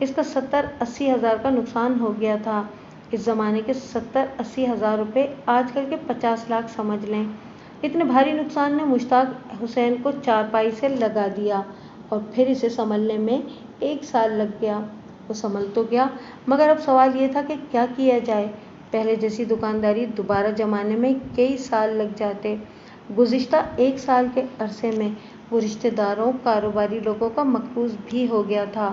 اس کا 70-80 ہزار کا نقصان ہو گیا تھا۔ اس زمانے کے 70-80 ہزار روپے آج کل کے 50 لاکھ سمجھ لیں۔ اتنے بھاری نقصان نے مشتاق حسین کو چارپائی سے لگا دیا اور پھر اسے سنبھلنے میں 1 سال لگ گیا۔ وہ سنبھل تو گیا، مگر اب سوال یہ تھا کہ کیا کیا جائے۔ پہلے جیسی دکانداری دوبارہ جمانے میں کئی سال لگ جاتے۔ گزشتہ 1 سال کے عرصے میں وہ رشتہ داروں، کاروباری لوگوں کا مقروض بھی ہو گیا تھا۔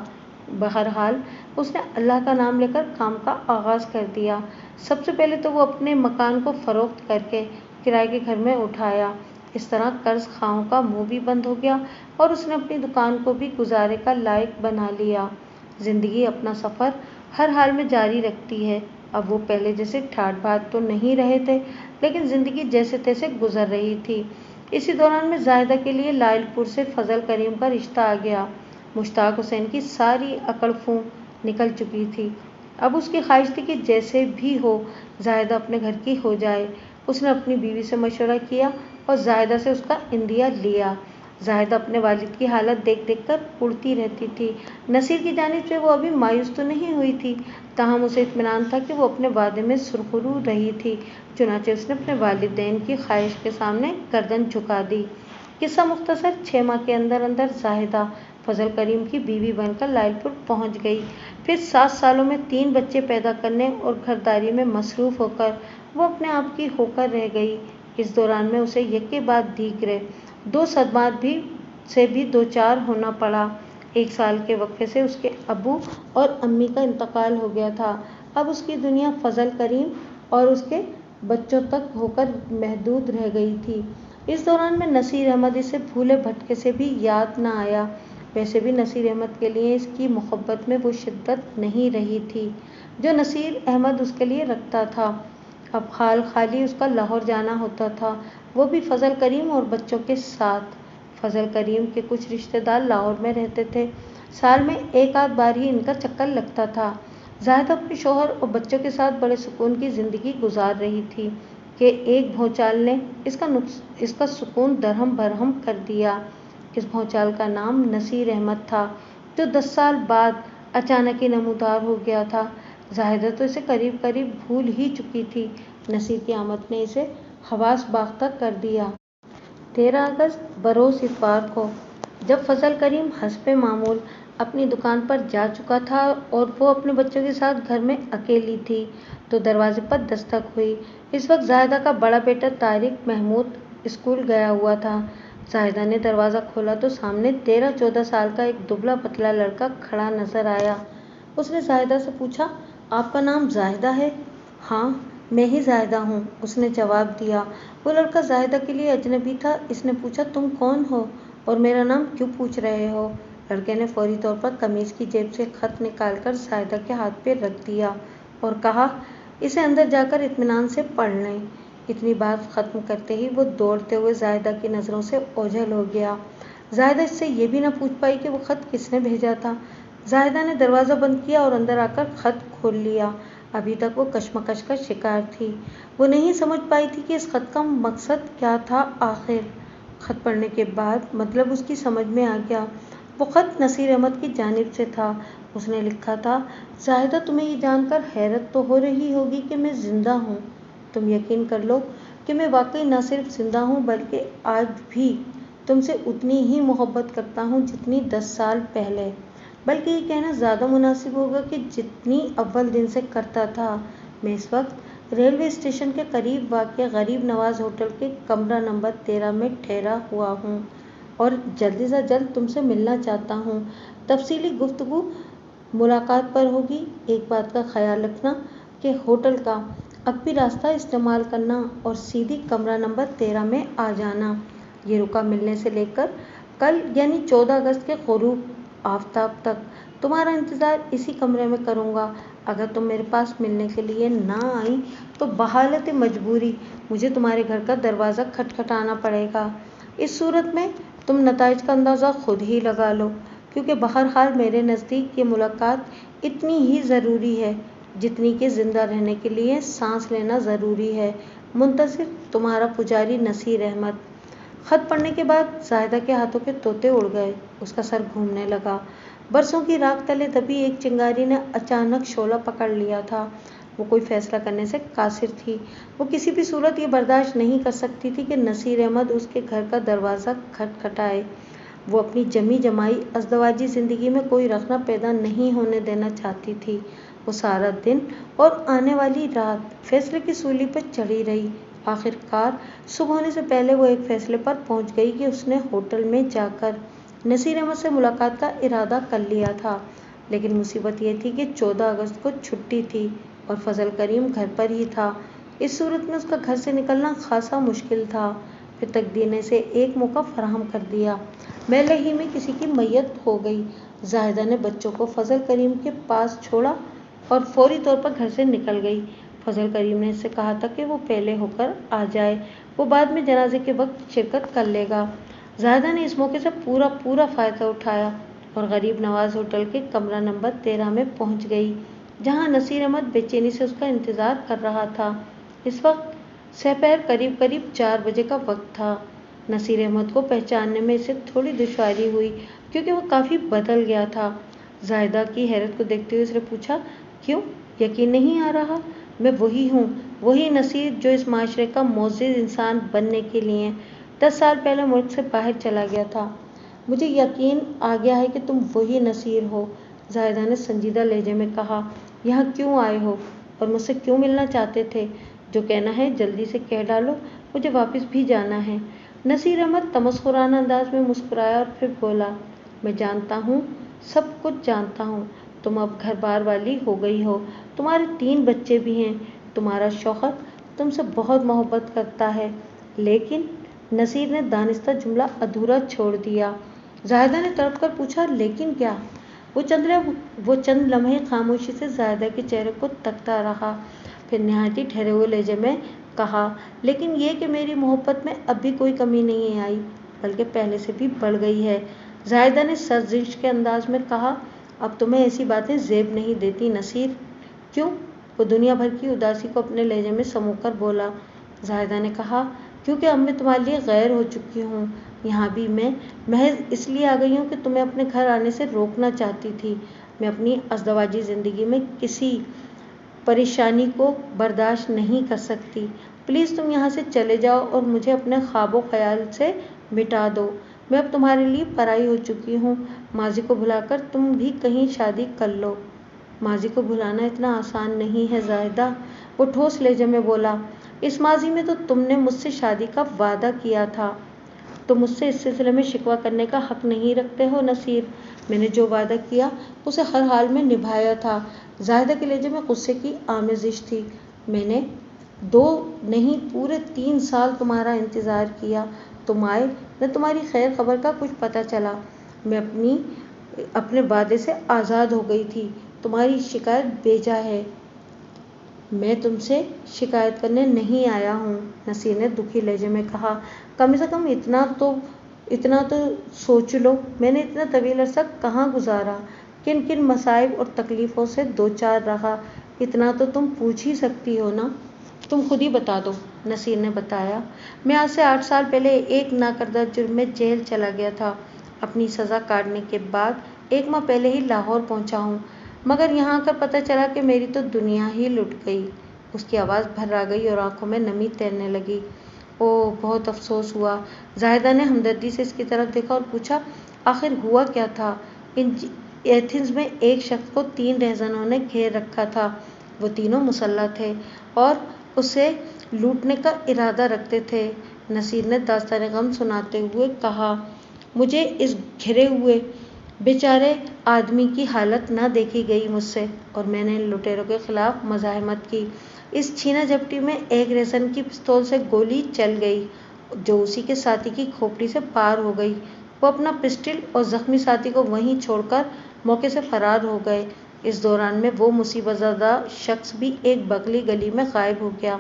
بہرحال اس نے اللہ کا نام لے کر کام کا آغاز کر دیا۔ سب سے پہلے تو وہ اپنے مکان کو فروخت کر کے کرائے کے گھر میں اٹھایا۔ اس طرح قرض خواہوں کا منہ بھی بند ہو گیا اور اس نے اپنی دکان کو بھی گزارے کا لائق بنا لیا۔ زندگی اپنا سفر ہر حال میں جاری رکھتی ہے۔ اب وہ پہلے جیسے ٹھاٹھ بھاٹ تو نہیں رہے تھے، لیکن زندگی جیسے تیسے گزر رہی تھی۔ اسی دوران میں زاہدہ کے لیے لائل پور سے فضل کریم کا رشتہ آ گیا۔ مشتاق حسین کی ساری اکڑ فون نکل چکی تھی۔ اب اس کی خواہش تھی کہ جیسے بھی ہو زاہدہ اپنے گھر کی ہو جائے۔ اس نے اپنی بیوی سے مشورہ کیا اور زاہدہ سے اس کا عندیہ لیا۔ زاہدہ اپنے والد کی حالت دیکھ دیکھ کر اڑتی رہتی تھی۔ نصیر کی جانب سے وہ ابھی مایوس تو نہیں ہوئی تھی، تاہم اسے اطمینان تھا کہ وہ اپنے وعدے میں سرخرو رہی تھی۔ چنانچہ اس نے اپنے والدین کی خواہش کے سامنے گردن جھکا دی۔ قصہ مختصر، 6 ماہ کے اندر اندر زاہدہ فضل کریم کی بیوی بن کر لائل پور پہنچ گئی۔ پھر 7 سالوں میں 3 بچے پیدا کرنے اور گھرداری میں مصروف ہو کر وہ اپنے آپ کی ہو کر رہ گئی۔ اس دوران میں اسے یکے بعد دیگرے 2 صدمات سے بھی دوچار ہونا پڑا۔ 1 سال کے وقفے سے اس کے ابو اور امی کا انتقال ہو گیا تھا۔ اب اس کی دنیا فضل کریم اور اس کے بچوں تک ہو کر محدود رہ گئی تھی۔ اس دوران میں نصیر احمد اسے بھولے بھٹکے سے بھی یاد نہ آیا۔ ویسے بھی نصیر احمد کے لیے اس کی محبت میں وہ شدت نہیں رہی تھی جو نصیر احمد اس کے لیے رکھتا تھا۔ اب خالی اس کا لاہور جانا ہوتا تھا، وہ بھی فضل کریم اور بچوں کے ساتھ۔ فضل کریم کے کچھ رشتہ دار لاہور میں رہتے تھے، سال میں 1 آدھ بار ہی ان کا چکر لگتا تھا۔ زاہدہ اپنے شوہر اور بچوں کے ساتھ بڑے سکون کی زندگی گزار رہی تھی کہ ایک بھونچال نے اس کا سکون درہم برہم کر دیا۔ اس بھونچال کا نام نصیر احمد تھا، جو 10 سال بعد اچانک ہی نمودار ہو گیا تھا۔ زاہدہ تو اسے قریب قریب بھول ہی چکی تھی۔ نصیر کی آمد نے اسے حواس باختہ کر دیا۔ 13 اگست بروز اتوار کو جب فضل کریم حسب معمول اپنی دکان پر جا چکا تھا اور وہ اپنے بچوں کے ساتھ گھر میں اکیلی تھی تو دروازے پر دستک ہوئی۔ اس وقت زاہدہ کا بڑا بیٹا طارق محمود اسکول گیا ہوا تھا۔ زاہدہ نے دروازہ کھولا تو سامنے 13-14 سال کا ایک دبلا پتلا لڑکا کھڑا نظر آیا۔ اس نے زاہدہ سے پوچھا، آپ کا نام زاہدہ ہے؟ ہاں، میں ہی زاہدہ ہوں، اس نے جواب دیا۔ وہ لڑکا زاہدہ کے لیے اجنبی تھا۔ اس نے پوچھا، تم کون ہو اور میرا نام کیوں پوچھ رہے ہو؟ لڑکے نے فوری طور پر قمیض کی جیب سے خط نکال کر زاہدہ کے ہاتھ پہ رکھ دیا اور کہا، اسے اندر جا کر اطمینان سے پڑھ لیں۔ اتنی بات ختم کرتے ہی وہ دوڑتے ہوئے زاہدہ کی نظروں سے اوجھل ہو گیا۔ زاہدہ اس سے یہ بھی نہ پوچھ پائی کہ وہ خط کس نے بھیجا تھا۔ زاہدہ نے دروازہ بند کیا اور اندر آ کر خط کھول لیا۔ ابھی تک وہ کشمکش کا شکار تھی۔ وہ نہیں سمجھ پائی تھی کہ اس خط کا مقصد کیا تھا آخر۔ خط پڑھنے کے بعد مطلب اس کی سمجھ میں آ گیا۔ وہ خط نصیر احمد کی جانب سے تھا۔ اس نے لکھا تھا، زاہدہ تمہیں یہ جان کر حیرت تو ہو رہی ہوگی کہ میں زندہ ہوں۔ تم یقین کر لو کہ میں واقعی نہ صرف زندہ ہوں بلکہ آج بھی تم سے اتنی ہی محبت کرتا ہوں جتنی 10 سال پہلے، بلکہ یہ کہنا زیادہ مناسب ہوگا کہ جتنی اول دن سے کرتا تھا۔ میں اس وقت ریلوے اسٹیشن کے قریب واقع غریب نواز ہوٹل کے کمرہ نمبر 13 میں ٹھہرا ہوا ہوں اور جلد از جلد تم سے ملنا چاہتا ہوں۔ تفصیلی گفتگو ملاقات پر ہوگی۔ ایک بات کا خیال رکھنا کہ ہوٹل کا عقبی راستہ استعمال کرنا اور سیدھی کمرہ نمبر 13 میں آ جانا۔ یہ رکا ملنے سے لے کر کل یعنی 14 اگست کے غروب آفتاب تک تمہارا انتظار اسی کمرے میں کروں گا۔ اگر تم میرے پاس ملنے کے لیے نہ آئی تو بحالت مجبوری مجھے تمہارے گھر کا دروازہ کھٹکھٹانا پڑے گا۔ اس صورت میں تم نتائج کا اندازہ خود ہی لگا لو، کیونکہ بہرحال میرے نزدیک یہ ملاقات اتنی ہی ضروری ہے جتنی کہ زندہ رہنے کے لیے سانس لینا ضروری ہے۔ منتظر، تمہارا پجاری نصیر احمد۔ خط پڑھنے کے بعد زاہدہ کے ہاتھوں کے طوطے اڑ گئے۔ اس کا سر گھومنے لگا۔ برسوں کی راکھ تلے دبی ایک چنگاری نے اچانک شعلہ پکڑ لیا تھا۔ وہ کوئی فیصلہ کرنے سے قاصر تھی۔ وہ کسی بھی صورت یہ برداشت نہیں کر سکتی تھی کہ نصیر احمد اس کے گھر کا دروازہ کھٹکھٹائے۔ وہ اپنی جمی جمائی ازدواجی زندگی میں کوئی رخنہ پیدا نہیں ہونے دینا چاہتی تھی۔ وہ سارا دن اور آنے والی رات فیصلے کی سولی پر چڑھی رہی۔ آخر کار صبح ہونے سے پہلے وہ ایک فیصلے پر پہنچ گئی کہ اس نے ہوٹل میں جا کر نصیر احمد سے ملاقات کا ارادہ کر لیا تھا، لیکن مصیبت یہ تھی کہ 14 اگست کو چھٹی تھی اور فضل کریم گھر پر ہی تھا۔ اس صورت میں اس کا گھر سے نکلنا خاصا مشکل تھا۔ پھر تقدیر نے اسے ایک موقع فراہم کر دیا۔ محلے ہی میں کسی کی میت ہو گئی۔ زاہدہ نے بچوں کو فضل کریم کے پاس چھوڑا اور فوری طور پر گھر سے نکل گئی۔ فضل کریم نے اس سے کہا تھا کہ وہ پہلے ہو کر آ جائے، وہ بعد میں جنازے کے وقت شرکت کر لے گا۔ زاہدہ نے اس موقع سے پورا فائدہ اٹھایا اور غریب نواز ہوٹل کے کمرہ نمبر 13 میں پہنچ گئی، جہاں نصیر احمد بے چینی سے اس کا انتظار کر رہا تھا۔ اس وقت سپہر قریب 4 بجے کا وقت تھا۔ نصیر احمد کو پہچاننے میں اسے تھوڑی دشواری ہوئی کیونکہ وہ کافی بدل گیا تھا۔ زاہدہ کی حیرت کو دیکھتے ہوئے اس نے پوچھا، کیوں یقین نہیں آ رہا؟ میں وہی ہوں، وہی نصیر جو اس معاشرے کا معزز انسان بننے کے لیے 10 سال پہلے ملک سے باہر چلا گیا تھا۔ مجھے یقین آ گیا ہے کہ تم وہی نصیر ہو، زاہدہ نے سنجیدہ لہجے میں کہا۔ یہاں کیوں آئے ہو اور مجھ سے کیوں ملنا چاہتے تھے؟ جو کہنا ہے جلدی سے کہہ ڈالو، مجھے واپس بھی جانا ہے۔ نصیر احمد تمسخرانہ انداز میں مسکرایا اور پھر بولا، میں جانتا ہوں، سب کچھ جانتا ہوں۔ تم اب گھر بار والی ہو گئی ہو، تمہارے 3 بچے بھی ہیں، تمہارا شوہر تم سے بہت محبت کرتا ہے، لیکن نصیر نے دانستہ جملہ ادھورا چھوڑ دیا۔ زاہدہ نے تڑپ کر پوچھا، لیکن کیا؟ وہ چند لمحے خاموشی سے زاہدہ کے چہرے کو تکتا رہا، پھر نہایت ہی ٹھہرے ہوئے لہجے میں کہا، لیکن یہ کہ میری محبت میں اب بھی کوئی کمی نہیں آئی، بلکہ پہلے سے بھی بڑھ گئی ہے۔ زاہدہ نے سرزنش کے انداز میں کہا، اب تمہیں ایسی باتیں زیب نہیں دیتی نصیر؟ کیوں؟ وہ دنیا بھر کی اداسی کو اپنے لہجے میں سمو کر بولا۔ زاہدہ نے کہا، کیونکہ اب میں تمہارے لیے غیر ہو چکی ہوں۔ یہاں بھی میں محض اس لیے آ گئی ہوں کہ تمہیں اپنے گھر آنے سے روکنا چاہتی تھی۔ میں اپنی ازدواجی زندگی میں کسی پریشانی کو برداشت نہیں کر سکتی۔ پلیز تم یہاں سے چلے جاؤ اور مجھے اپنے خواب و خیال سے مٹا دو۔ میں اب تمہارے لیے پرائی ہو چکی ہوں۔ ماضی کو بھلا کر تم بھی کہیں شادی کر لو۔ ماضی کو بھلانا اتنا آسان نہیں ہے زاہدہ، وہ ٹھوس لہجے میں بولا۔ اس ماضی میں تو تم نے مجھ سے شادی کا وعدہ کیا تھا۔ تم مجھ سے اس سلسلے میں شکوہ کرنے کا حق نہیں رکھتے ہو نصیر۔ میں نے جو وعدہ کیا اسے ہر حال میں نبھایا تھا۔ زاہدہ کے لہجے میں غصے کی آمیزش تھی۔ میں نے 2 نہیں پورے 3 سال تمہارا انتظار کیا۔ تم آئے، نہ تمہاری خیر خبر کا کچھ پتہ چلا۔ میں اپنے وعدے سے آزاد ہو گئی تھی۔ تمہاری شکایت بیجا ہے۔ میں تم سے شکایت کرنے نہیں آیا ہوں، نصیر نے دکھی لہجے میں کہا۔ کم سے کم اتنا تو سوچ لو، میں نے اتنا طویل عرصہ کہاں گزارا، کن کن مصائب اور تکلیفوں سے دوچار رہا، اتنا تو تم پوچھ ہی سکتی ہو نا۔ تم خود ہی بتا دو، نصیر نے بتایا۔ میں آج سے 8 سال پہلے ایک ناکردہ جرم میں جیل چلا گیا تھا۔ اپنی سزا کاٹنے کے بعد 1 ماہ پہلے ہی لاہور پہنچا ہوں، مگر یہاں آ کر پتہ چلا کہ میری تو دنیا ہی لٹ گئی۔ اس کی آواز بھر آ گئی اور آنکھوں میں نمی تیرنے لگی۔ اوہ، بہت افسوس ہوا۔ زاہدہ نے ہمدردی سے اس کی طرف دیکھا اور پوچھا، آخر ہوا کیا تھا؟ ایتھنز میں ایک شخص کو 3 رہزنوں نے گھیر رکھا تھا۔ وہ تینوں مسلح تھے اور اسے لوٹنے کا ارادہ رکھتے تھے، نصیر نے داستان غم سناتے ہوئے کہا۔ مجھے اس گھرے ہوئے بیچارے آدمی کی حالت نہ دیکھی گئی مجھ سے، اور میں نے ان لٹیروں کے خلاف مزاحمت کی۔ اس چھینا جھپٹی میں ایک رہزن کی پستول سے گولی چل گئی جو اسی کے ساتھی کی کھوپڑی سے پار ہو گئی۔ وہ اپنا پسٹل اور زخمی ساتھی کو وہیں چھوڑ کر موقع سے فرار ہو گئے۔ اس دوران میں وہ مصیبت زدہ شخص بھی ایک بغلی گلی میں غائب ہو گیا۔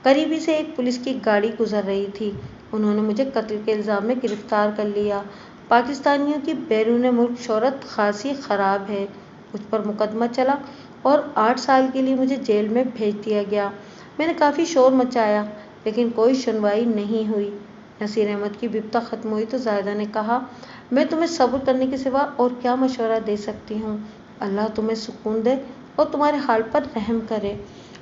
قریب ہی سے ایک پولیس کی گاڑی گزر رہی تھی، انہوں نے مجھے قتل کے الزام میں گرفتار کر لیا۔ پاکستانیوں کی بیرون ملک شہرت خاصی خراب ہے۔ مجھ پر مقدمہ چلا اور 8 سال کے لیے مجھے جیل میں بھیج دیا گیا۔ میں نے کافی شور مچایا لیکن کوئی سنوائی نہیں ہوئی۔ نصیر احمد کی بپتا ختم ہوئی تو زاہدہ نے کہا، میں تمہیں صبر کرنے کے سوا اور کیا مشورہ دے سکتی ہوں؟ اللہ تمہیں سکون دے اور تمہارے حال پر رحم کرے۔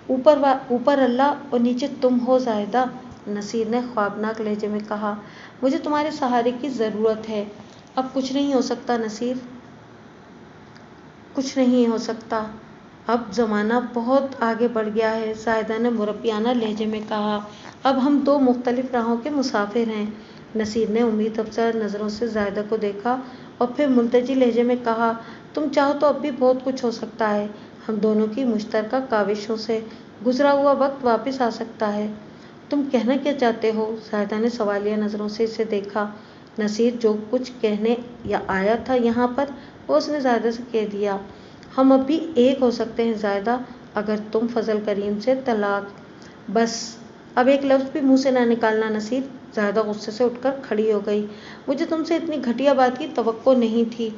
اوپر اللہ اور نیچے تم ہو زاہدہ، نصیر نے خوابناک لہجے میں کہا۔ مجھے تمہارے سہارے کی ضرورت ہے۔ اب کچھ نہیں ہو سکتا نصیر، کچھ نہیں ہو سکتا۔ اب زمانہ بہت آگے بڑھ گیا ہے، زاہدہ نے مربیانہ لہجے میں کہا۔ اب ہم دو مختلف راہوں کے مسافر ہیں۔ نصیر نے امید افزا نظروں سے زاہدہ کو دیکھا اور پھر ملتجی لہجے میں کہا، تم چاہو تو اب بھی بہت کچھ ہو سکتا ہے۔ ہم دونوں کی مشترکہ کاوشوں سے گزرا ہوا وقت واپس آ سکتا ہے۔ تم کہنا کیا چاہتے ہو؟ زاہدہ نے سوالیہ نظروں سے اسے دیکھا۔ نصیر جو کچھ کہنے آیا تھا یہاں پر وہ اس نے زاہدہ سے کہہ دیا۔ ہم اب بھی ایک ہو سکتے ہیں زاہدہ، اگر تم فضل کریم سے طلاق۔ بس اب ایک لفظ بھی منہ سے نہ نکالنا نصیر۔ زاہدہ غصے سے اٹھ کر کھڑی ہو گئی۔ مجھے تم سے اتنی گھٹیا بات کی توقع نہیں تھی،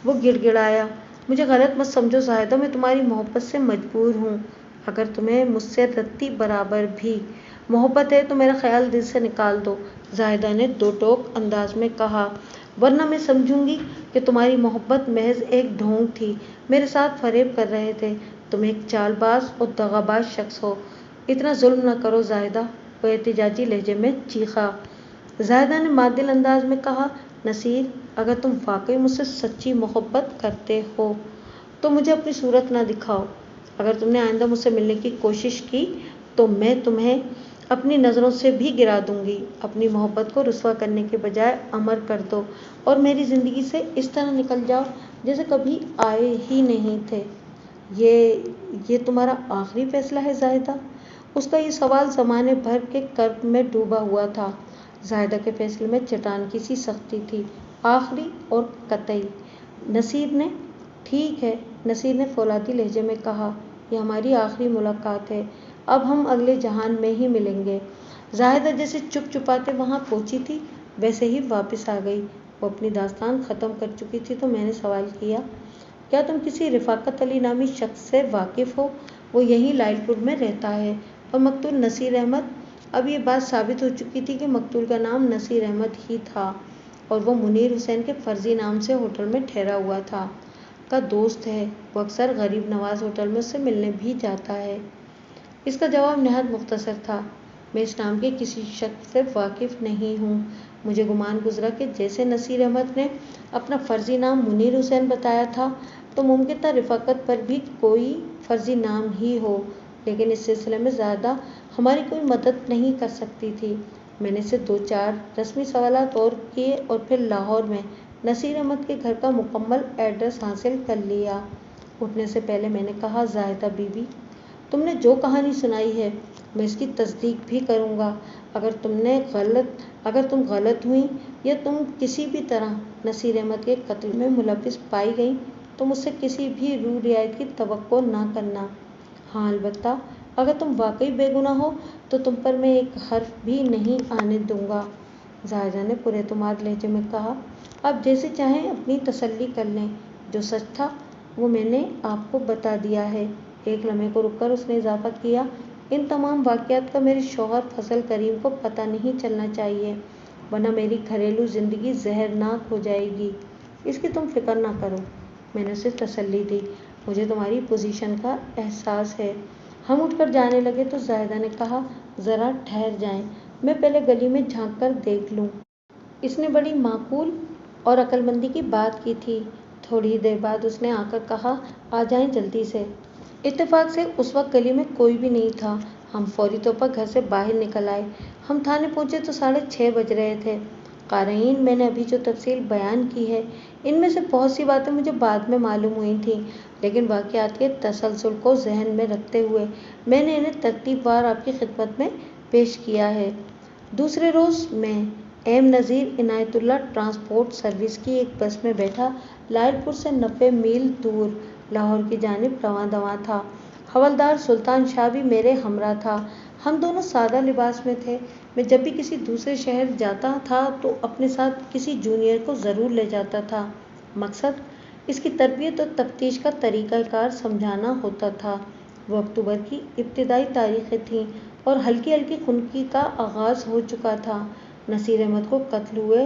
وہ گڑ گڑایا۔ مجھے غلط مت سمجھو زاہدہ، میں تمہاری محبت سے مجبور ہوں۔ اگر تمہیں مجھ سے رتی برابر بھی محبت ہے تو میرا خیال دل سے نکال دو، زاہدہ نے دو ٹوک انداز میں کہا، ورنہ میں سمجھوں گی کہ تمہاری محبت محض ایک ڈھونگ تھی، میرے ساتھ فریب کر رہے تھے، تم ایک چال باز اور دغا باز شخص ہو۔ اتنا ظلم نہ کرو زاہدہ، وہ احتجاجی لہجے میں چیخا۔ زاہدہ نے معدل انداز میں کہا، نصیر اگر تم واقعی مجھ سے سچی محبت کرتے ہو تو مجھے اپنی صورت نہ دکھاؤ۔ اگر تم نے آئندہ مجھ سے ملنے کی کوشش کی تو میں تمہیں اپنی نظروں سے بھی گرا دوں گی۔ اپنی محبت کو رسوا کرنے کے بجائے امر کر دو اور میری زندگی سے اس طرح نکل جاؤ جیسے کبھی آئے ہی نہیں تھے۔ یہ تمہارا آخری فیصلہ ہے زاہدہ؟ اس کا یہ سوال زمانے بھر کے کرب میں ڈوبا ہوا تھا۔ زاہدہ کے فیصلے میں چٹان کی سی سختی تھی، آخری اور قطعی۔ نصیر نے ٹھیک ہے، نصیر نے فولادی لہجے میں کہا، یہ ہماری آخری ملاقات ہے، اب ہم اگلے جہان میں ہی ملیں گے۔ زاہدہ جیسے چپ چپاتے وہاں پہنچی تھی ویسے ہی واپس آ گئی۔ وہ اپنی داستان ختم کر چکی تھی تو میں نے سوال کیا، کیا تم کسی رفاقت علی نامی شخص سے واقف ہو؟ وہ یہیں لائل پور میں رہتا ہے اور مقتول نصیر احمد۔ اب یہ بات ثابت ہو چکی تھی کہ مقتول کا نام نصیر احمد ہی تھا اور وہ منیر حسین کے فرضی نام سے ہوٹل میں ٹھہرا ہوا تھا کا دوست ہے۔ وہ اکثر غریب نواز ہوٹل میں اس سے ملنے بھی جاتا ہے۔ اس کا جواب نہایت مختصر تھا، میں اس نام کے کسی شخص سے واقف نہیں ہوں۔ مجھے گمان گزرا کہ جیسے نصیر احمد نے اپنا فرضی نام منیر حسین بتایا تھا تو ممکن تھا رفاقت پر بھی کوئی فرضی نام ہی ہو، لیکن اس سلسلے میں زیادہ ہماری کوئی مدد نہیں کر سکتی تھی۔ میں نے اسے دو چار رسمی سوالات اور کیے اور پھر لاہور میں نصیر احمد کے گھر کا مکمل ایڈریس حاصل کر لیا۔ اٹھنے سے پہلے میں نے کہا، زاہدہ بی بی، تم نے جو کہانی سنائی ہے میں اس کی تصدیق بھی کروں گا۔ اگر تم غلط ہوئیں یا تم کسی بھی طرح نصیر احمد کے قتل میں ملوث پائی گئیں تو مجھ سے کسی بھی روح رعایت کی توقع نہ کرنا۔ ہاں البتہ اگر تم واقعی بے گناہ ہو تو تم پر میں ایک حرف بھی نہیں آنے دوں گا، زاہدہ نے پر اعتماد لہجے میں کہا۔ آپ جیسے چاہیں اپنی تسلی کر لیں، جو سچ تھا وہ میں نے آپ کو بتا دیا ہے۔ ایک لمحے کو رک کر اس نے اضافہ کیا، ان تمام واقعات کا میرے شوہر فضل کریم کو پتہ نہیں چلنا چاہیے، ورنہ میری گھریلو زندگی زہرناک ہو جائے گی۔ اس کی تم فکر نہ کرو، میں نے اسے تسلی دی، مجھے تمہاری پوزیشن کا احساس ہے۔ ہم اٹھ کر جانے لگے تو زاہدہ نے کہا، ذرا ٹھہر جائیں، میں پہلے گلی میں جھانک کر دیکھ لوں۔ اس نے بڑی معقول اور عقل مندی کی بات کی تھی۔ تھوڑی ہی دیر بعد اس نے آ کر کہا، آ جائیں جلدی سے۔ اتفاق سے اس وقت گلی میں کوئی بھی نہیں تھا۔ ہم فوری طور پر گھر سے باہر نکل آئے۔ ہم تھانے پہنچے تو 6:30 بج رہے تھے۔ قارئین، میں نے ابھی جو تفصیل بیان کی ہے ان میں سے بہت سی باتیں مجھے بعد میں معلوم ہوئی تھیں، لیکن واقعات کے تسلسل کو ذہن میں رکھتے ہوئے میں نے انہیں ترتیب وار آپ کی خدمت میں پیش کیا ہے۔ دوسرے روز میں ایم نذیر عنایت اللہ ٹرانسپورٹ سروس کی ایک بس میں بیٹھا لائل پور سے 90 میل دور لاہور کی جانب رواں دواں تھا۔ حوالدار سلطان شاہ بھی میرے ہمراہ تھا۔ ہم دونوں سادہ لباس میں تھے۔ میں جب بھی کسی دوسرے شہر جاتا تھا تو اپنے ساتھ کسی جونیئر کو ضرور لے جاتا تھا، مقصد اس کی تربیت اور تفتیش کا طریقہ کار سمجھانا ہوتا تھا۔ وہ اکتوبر کی ابتدائی تاریخیں تھیں اور ہلکی ہلکی خنکی کا آغاز ہو چکا تھا۔ نصیر احمد کو قتل ہوئے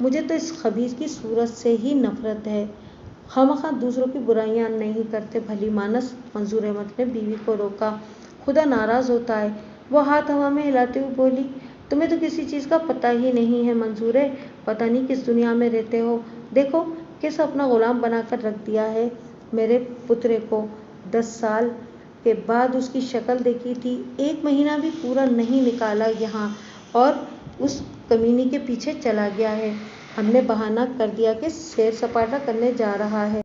مجھے تو اس خبیث کی صورت سے ہی نفرت ہے۔ خواہ دوسروں کی برائیاں نہیں کرتے بھلی مانس۔ منظور احمد نے بیوی کو روکا۔ خدا ناراض ہوتا ہے۔ وہ ہاتھ ہوا میں ہلاتے ہوئے بولی، تمہیں تو کسی چیز کا پتہ ہی نہیں ہے منظورے، پتہ نہیں کس دنیا میں رہتے ہو۔ دیکھو کیسا اپنا غلام بنا کر رکھ دیا ہے میرے پترے کو۔ 10 سال کے بعد اس کی شکل دیکھی تھی، 1 مہینہ بھی پورا نہیں نکالا یہاں، اور اس کمینی کے پیچھے چلا گیا ہے۔ ہم نے بہانہ کر دیا کہ سیر سپاٹا کرنے جا رہا ہے۔